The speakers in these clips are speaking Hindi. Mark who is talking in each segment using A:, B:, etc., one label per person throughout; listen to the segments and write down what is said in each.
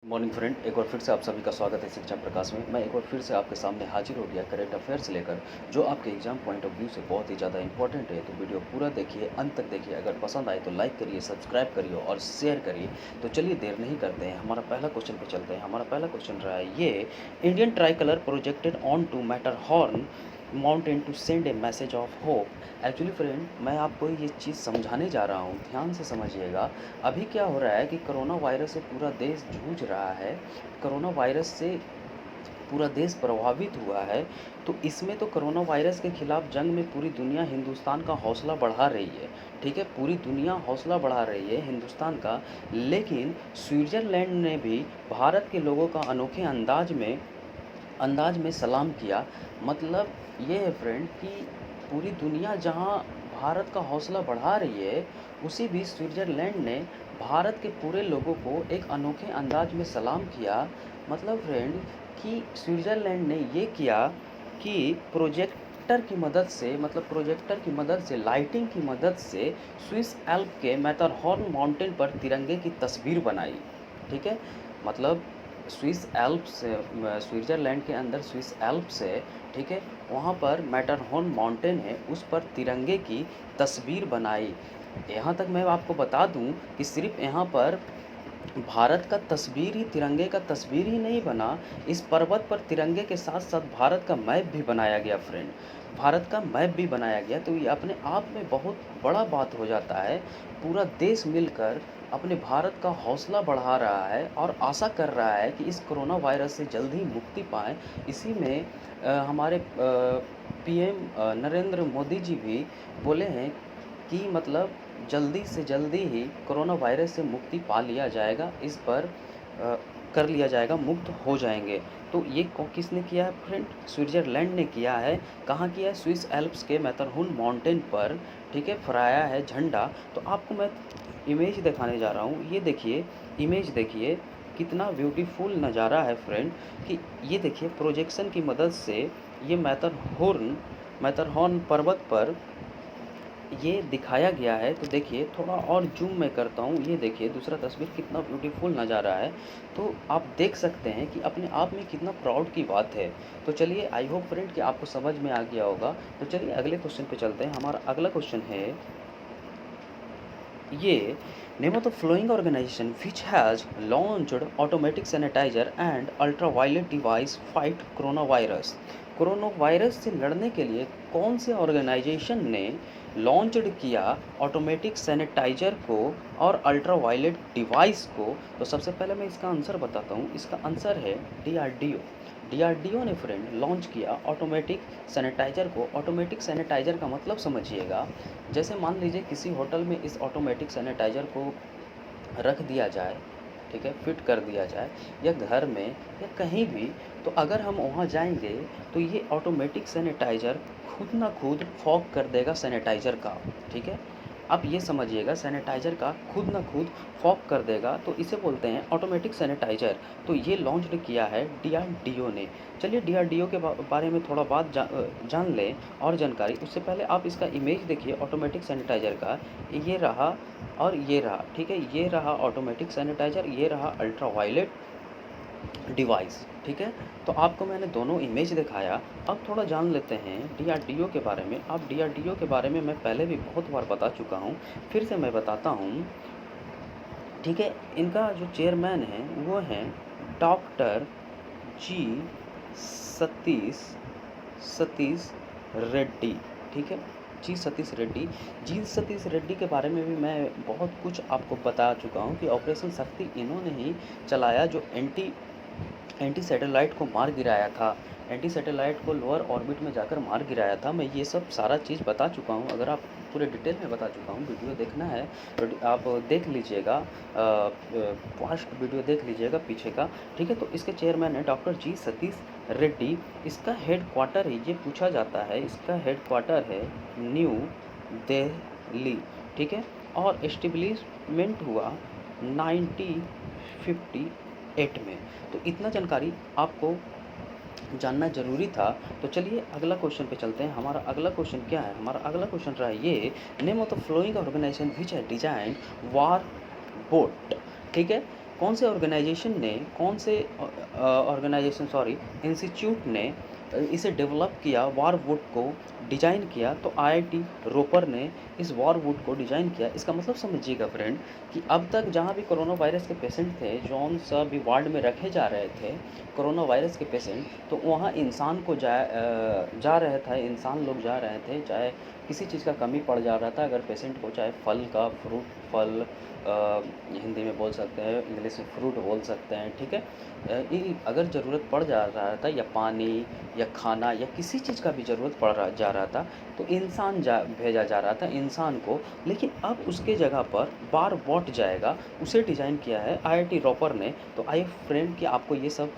A: मॉर्निंग फ्रेंड, एक बार फिर से आप सभी का स्वागत है शिक्षा प्रकाश में। मैं एक बार फिर से आपके सामने हाजिर हो गया करेंट अफेयर्स लेकर, जो आपके एग्जाम पॉइंट ऑफ व्यू से बहुत ही ज़्यादा इंपॉर्टेंट है। तो वीडियो पूरा देखिए, अंत तक देखिए। अगर पसंद आए तो लाइक करिए, सब्सक्राइब करिए और शेयर करिए। तो चलिए देर नहीं करते हैं, हमारा पहला क्वेश्चन पे चलते हैं। हमारा पहला क्वेश्चन रहा है ये: Indian tricolour projected on to Matterhorn mountain to send a message of hope. Actually friend, मैं आपको ये चीज़ समझाने जा रहा हूँ, ध्यान से समझिएगा। अभी क्या हो रहा है कि कोरोना वायरस से पूरा देश जूझ रहा है। कोरोना वायरस से पूरा देश प्रभावित हुआ है। तो इसमें तो कोरोना वायरस के खिलाफ जंग में पूरी दुनिया हिंदुस्तान का हौसला बढ़ा रही है। ठीक है, पूरी दुनिया हौसला बढ़ा रही है हिंदुस्तान का। लेकिन स्विट्ज़रलैंड ने भी भारत के लोगों का अनोखे अंदाज में सलाम किया। मतलब ये है फ्रेंड कि पूरी दुनिया जहाँ भारत का हौसला बढ़ा रही है, उसी बीच स्विट्ज़रलैंड ने भारत के पूरे लोगों को एक अनोखे अंदाज में सलाम किया। मतलब फ्रेंड कि स्विट्ज़रलैंड ने ये किया कि प्रोजेक्टर की मदद से, लाइटिंग की मदद से स्विस एल्प के मैटरहॉर्न माउंटेन पर तिरंगे की तस्वीर बनाई। ठीक है, मतलब स्विस एल्प्स, स्विट्ज़रलैंड के अंदर स्विस एल्प्स है। ठीक है, वहाँ पर मैटरहॉर्न माउंटेन है, उस पर तिरंगे की तस्वीर बनाई। यहाँ तक मैं आपको बता दूँ कि सिर्फ यहाँ पर भारत का तस्वीर ही, तिरंगे का तस्वीर ही नहीं बना, इस पर्वत पर तिरंगे के साथ साथ भारत का मैप भी बनाया गया फ्रेंड। भारत का मैप भी बनाया गया। तो ये अपने आप में बहुत बड़ा बात हो जाता है। पूरा देश मिलकर अपने भारत का हौसला बढ़ा रहा है और आशा कर रहा है कि इस कोरोना वायरस से जल्द ही मुक्ति पाएँ। इसी में हमारे पीएम नरेंद्र मोदी जी भी बोले हैं कि मतलब जल्दी से जल्दी ही कोरोना वायरस से मुक्ति पा लिया जाएगा, इस पर कर लिया जाएगा, मुक्त हो जाएंगे। तो ये किसने किया है फ्रेंड? स्विट्ज़रलैंड ने किया है। कहाँ किया है? स्विस एल्प्स के मैटरहॉर्न माउंटेन पर। ठीक है, फहराया है झंडा। तो आपको मैं इमेज दिखाने जा रहा हूँ। ये देखिए, इमेज देखिए, कितना ब्यूटीफुल नज़ारा है फ्रेंड। कि ये देखिए, प्रोजेक्शन की मदद से ये मैटरहॉर्न पर्वत पर ये दिखाया गया है। तो देखिए, थोड़ा और जूम मैं करता हूँ। ये देखिए दूसरा तस्वीर, कितना ब्यूटीफुल नज़ारा है। तो आप देख सकते हैं कि अपने आप में कितना प्राउड की बात है। तो चलिए, आई होप फ्रेंड कि आपको समझ में आ गया होगा। तो चलिए अगले क्वेश्चन पे चलते हैं। हमारा अगला क्वेश्चन है ये: name of the flowing organisation which has launched automatic sanitiser and ultraviolet device fight corona virus. Corona virus से लड़ने के लिए कौन से ऑर्गेनाइजेशन ने लॉन्च्ड किया ऑटोमेटिक सैनिटाइजर को और अल्ट्रावायलेट डिवाइस को? तो सबसे पहले मैं इसका आंसर बताता हूँ। इसका आंसर है डीआरडीओ। डीआरडीओ ने फ्रेंड लॉन्च किया ऑटोमेटिक सैनिटाइजर को। ऑटोमेटिक सैनिटाइजर का मतलब समझिएगा, जैसे मान लीजिए किसी होटल में इस ऑटोमेटिक सैनिटाइजर को रख दिया जाए, ठीक है, फिट कर दिया जाए, या घर में या कहीं भी, तो अगर हम वहाँ जाएंगे तो ये ऑटोमेटिक सैनिटाइज़र खुद ना खुद फॉग कर देगा सैनिटाइज़र का। ठीक है, आप ये समझिएगा, सैनिटाइज़र का खुद ना खुद फॉग कर देगा, तो इसे बोलते हैं ऑटोमेटिक सैनिटाइज़र। तो ये लॉन्च किया है डीआरडीओ ने। चलिए डीआरडीओ के बारे में थोड़ा बात जान लें और जानकारी। उससे पहले आप इसका इमेज देखिए ऑटोमेटिक सैनिटाइज़र का। ये रहा और ये रहा। ठीक है, ये रहा ऑटोमेटिक सैनिटाइज़र, ये रहा अल्ट्रावायलेट डिवाइस। ठीक है, तो आपको मैंने दोनों इमेज दिखाया। अब थोड़ा जान लेते हैं डीआरडीओ के बारे में। अब डीआरडीओ के बारे में मैं पहले भी बहुत बार बता चुका हूँ, फिर से मैं बताता हूँ। ठीक है, इनका जो चेयरमैन है वो हैं डॉक्टर जी सतीश सतीश रेड्डी। ठीक है, जी सतीश रेड्डी। जी सतीश रेड्डी के बारे में भी मैं बहुत कुछ आपको बता चुका हूँ कि ऑपरेशन शक्ति इन्होंने ही चलाया, जो एंटी सैटेलाइट को मार गिराया था। एंटी सैटेलाइट को लोअर ऑर्बिट में जाकर मार गिराया था। मैं ये सब सारा चीज़ बता चुका हूँ। अगर आप पूरे डिटेल में बता चुका हूँ, वीडियो देखना है तो आप देख लीजिएगा, फास्ट वीडियो देख लीजिएगा पीछे का। ठीक है, तो इसके चेयरमैन है डॉक्टर जी सतीश रेड्डी। इसका हेड क्वार्टर है, ये पूछा जाता है, इसका हेड क्वार्टर है न्यू दिल्ली। ठीक है, और एस्टेब्लिशमेंट हुआ 1958 में। तो इतना जानकारी आपको जानना जरूरी था। तो चलिए अगला क्वेश्चन पे चलते हैं। हमारा अगला क्वेश्चन क्या है? हमारा अगला क्वेश्चन रहा है ये: name of the flowing organisation which है डिजाइन वार बोट। ठीक है, कौन से ऑर्गेनाइजेशन ने कौन से ऑर्गेनाइजेशन सॉरी इंस्टीट्यूट ने इसे डेवलप किया, वार वुड को डिजाइन किया? तो आईआईटी रोपर ने इस वार वुड को डिजाइन किया। इसका मतलब समझिएगा फ्रेंड कि अब तक जहाँ भी कोरोना वायरस के पेशेंट थे, जौन सा भी वार्ड में रखे जा रहे थे कोरोना वायरस के पेशेंट, तो वहाँ इंसान को जा रहे थे, इंसान लोग जा रहे थे, चाहे किसी चीज़ का कमी पड़ जा रहा था अगर पेशेंट को, चाहे फल का, फ्रूट, फल हिंदी में बोल सकते हैं, इंग्लिश में फ्रूट बोल सकते हैं, ठीक है। अगर ज़रूरत पड़ जा रहा था, या पानी या खाना या किसी चीज़ का भी ज़रूरत जा रहा था, तो इंसान भेजा जा रहा था इंसान को। लेकिन अब उसके जगह पर बार बॉट जाएगा, उसे डिज़ाइन किया है आईआईटी रॉपर ने। तो आई फ्रेंड कि आपको ये सब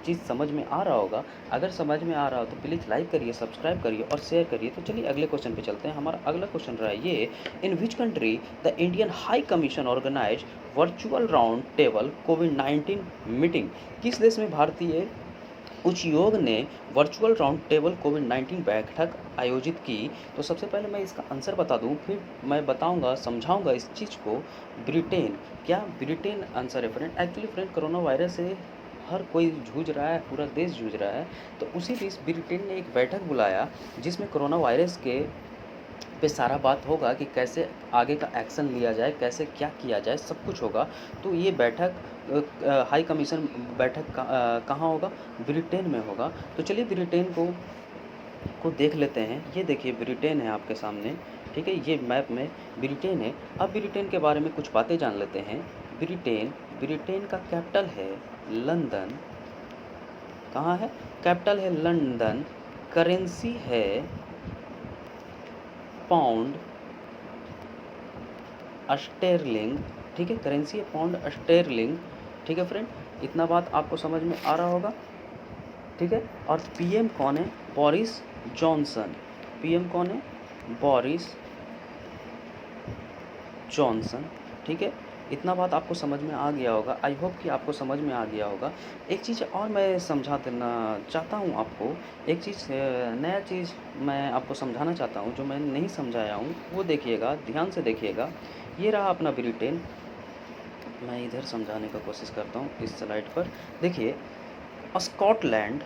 A: चीज़ समझ में आ रहा होगा। अगर समझ में आ रहा हो तो प्लीज़ लाइक करिए, सब्सक्राइब करिए और शेयर करिए। तो चलिए अगले क्वेश्चन पे चलते हैं। हमारा अगला क्वेश्चन रहा है ये, in which country the Indian high commission organise virtual round table कोविड-19 मीटिंग? किस देश में भारतीय उच्च योग ने वर्चुअल राउंड टेबल कोविड-19 बैठक आयोजित की? तो सबसे पहले मैं इसका आंसर बता दूं, फिर मैं बताऊंगा, समझाऊंगा इस चीज़ को। ब्रिटेन। क्या ब्रिटेन आंसर है friend? Actually friend corona virus से हर कोई जूझ रहा है, पूरा देश जूझ रहा है। तो उसी बीच ब्रिटेन ने एक बैठक बुलाया जिसमें कोरोना वायरस के पे सारा बात होगा कि कैसे आगे का एक्शन लिया जाए, कैसे क्या किया जाए, सब कुछ होगा। तो ये बैठक हाई कमीशन बैठक कहाँ होगा? ब्रिटेन में होगा। तो चलिए ब्रिटेन को देख लेते हैं। ये देखिए ब्रिटेन है आपके सामने, ठीक है, ये मैप में ब्रिटेन है। अब ब्रिटेन के बारे में कुछ बातें जान लेते हैं। ब्रिटेन का कैपिटल है लंदन। कहाँ है? कैपिटल है लंदन। करेंसी है पाउंड स्टेरलिंग, ठीक है, करेंसी है पाउंड स्टेरलिंग, ठीक है फ्रेंड। इतना बात आपको समझ में आ रहा होगा, ठीक है। और पीएम कौन है? Boris Johnson. पीएम कौन है? बोरिस जॉनसन, ठीक है। इतना बात आपको समझ में आ गया होगा। आई होप कि आपको समझ में आ गया होगा। एक चीज़ और मैं समझा देना चाहता हूँ आपको। एक चीज़ नया चीज़ मैं आपको समझाना चाहता हूँ जो मैं नहीं समझाया हूँ, वो देखिएगा, ध्यान से देखिएगा। ये रहा अपना ब्रिटेन। मैं इधर समझाने का कोशिश करता हूँ इस स्लाइड पर। देखिए स्कॉटलैंड,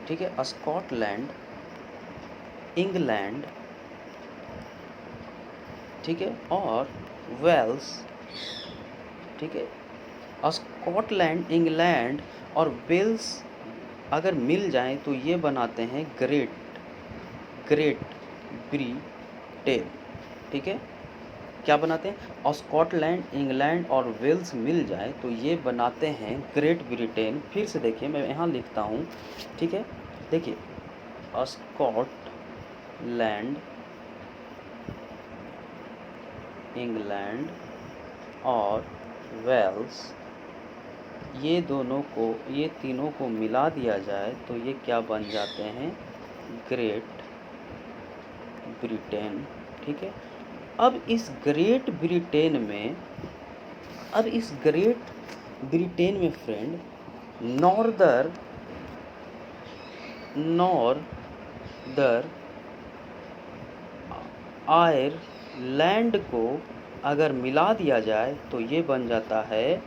A: ठीक है, स्कॉटलैंड, इंग्लैंड, ठीक है, और वेल्स, ठीक है। स्कॉटलैंड, इंग्लैंड और वेल्स अगर मिल जाएं तो ये बनाते हैं ग्रेट ब्रिटेन, ठीक है। क्या बनाते हैं? और स्कॉटलैंड, इंग्लैंड और वेल्स मिल जाए तो ये बनाते हैं ग्रेट ब्रिटेन। फिर से देखिए, मैं यहाँ लिखता हूँ, ठीक है। देखिए स्कॉटलैंड, इंग्लैंड और वेल्स, ये तीनों को मिला दिया जाए तो ये क्या बन जाते हैं? ग्रेट ब्रिटेन, ठीक है। अब इस ग्रेट ब्रिटेन में फ्रेंड नॉर्दर आयरलैंड को अगर मिला दिया जाए तो ये बन जाता है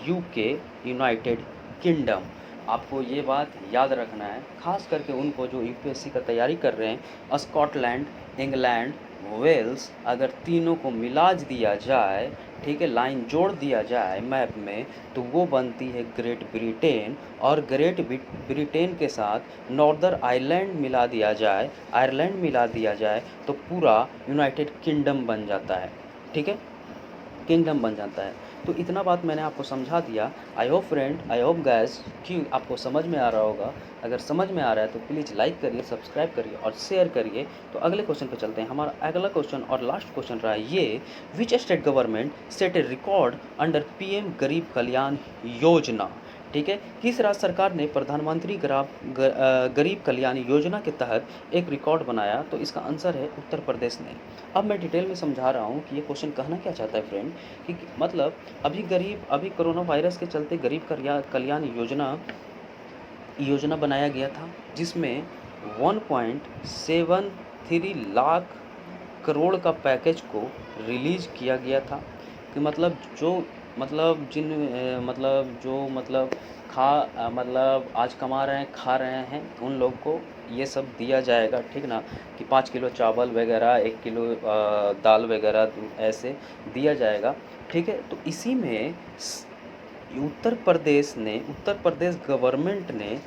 A: यूके, यूनाइटेड किंगडम। आपको ये बात याद रखना है, खास करके उनको जो यूपीएससी का तैयारी कर रहे हैं। स्कॉटलैंड, इंग्लैंड, वेल्स अगर तीनों को मिला दिया जाए, ठीक है, लाइन जोड़ दिया जाए मैप में, तो वो बनती है ग्रेट ब्रिटेन। और ग्रेट ब्रिटेन के साथ नॉर्दर आयरलैंड मिला दिया जाए, आयरलैंड मिला दिया जाए तो पूरा यूनाइटेड किंगडम बन जाता है, ठीक है, किंगडम बन जाता है। तो इतना बात मैंने आपको समझा दिया। I hope friend, I hope gas कि आपको समझ में आ रहा होगा। अगर समझ में आ रहा है तो प्लीज़ लाइक करिए, सब्सक्राइब करिए और शेयर करिए। तो अगले क्वेश्चन पे चलते हैं। हमारा अगला क्वेश्चन और लास्ट क्वेश्चन रहा है ये, which state government set A record under PM गरीब कल्याण योजना? ठीक है, किस राज्य सरकार ने प्रधानमंत्री गरीब कल्याण योजना के तहत एक रिकॉर्ड बनाया? तो इसका आंसर है उत्तर प्रदेश ने। अब मैं डिटेल में समझा रहा हूँ कि ये क्वेश्चन कहना क्या चाहता है फ्रेंड, कि मतलब अभी कोरोना वायरस के चलते गरीब कल्याण योजना बनाया गया था, जिसमें 1.73 लाख करोड़ का पैकेज को रिलीज किया गया था। कि मतलब जो मतलब मतलब जो मतलब मतलब आज कमा रहे हैं, खा रहे हैं, उन लोग को ये सब दिया जाएगा, ठीक ना? कि 5 किलो चावल वगैरह, 1 किलो दाल वगैरह ऐसे दिया जाएगा, ठीक है? तो इसी में उत्तर प्रदेश गवर्नमेंट ने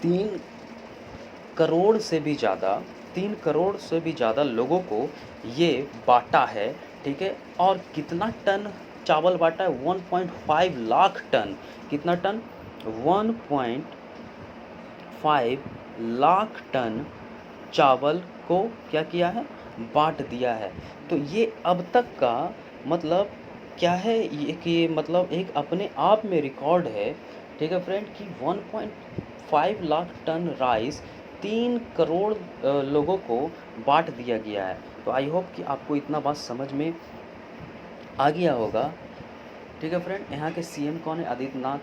A: 3 करोड़ से भी ज़्यादा 3 करोड़ से भी ज़्यादा लोगों को ये बाँटा है, ठीक है? और कितना टन चावल बाँटा है? 1.5 लाख टन। कितना टन? 1.5 लाख टन चावल को क्या किया है? बाँट दिया है। तो ये अब तक का मतलब क्या है, ये कि मतलब एक अपने आप में रिकॉर्ड है, ठीक है फ्रेंड, कि 1.5 लाख टन राइस 3 करोड़ लोगों को बाँट दिया गया है। तो आई होप कि आपको इतना बात समझ में आ गया होगा, ठीक है फ्रेंड। यहाँ के सीएम कौन है? आदित्यनाथ,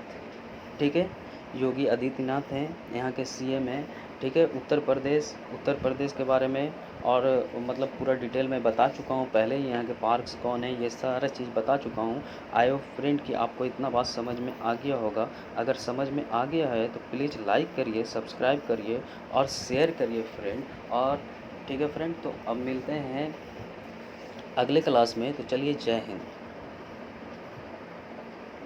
A: ठीक है? योगी आदित्यनाथ हैं यहाँ के सीएम हैं, ठीक है? उत्तर प्रदेश के बारे में और मतलब पूरा डिटेल में बता चुका हूँ पहले ही। यहाँ के पार्क्स कौन है, ये सारा चीज़ बता चुका हूँ। आई होप फ्रेंड कि आपको इतना बात समझ में आ गया होगा। अगर समझ में आ गया है तो प्लीज़ लाइक करिए, सब्सक्राइब करिए और शेयर करिए फ्रेंड। और ठीक है फ्रेंड, तो अब मिलते हैं अगले क्लास में। तो चलिए, जय हिंद।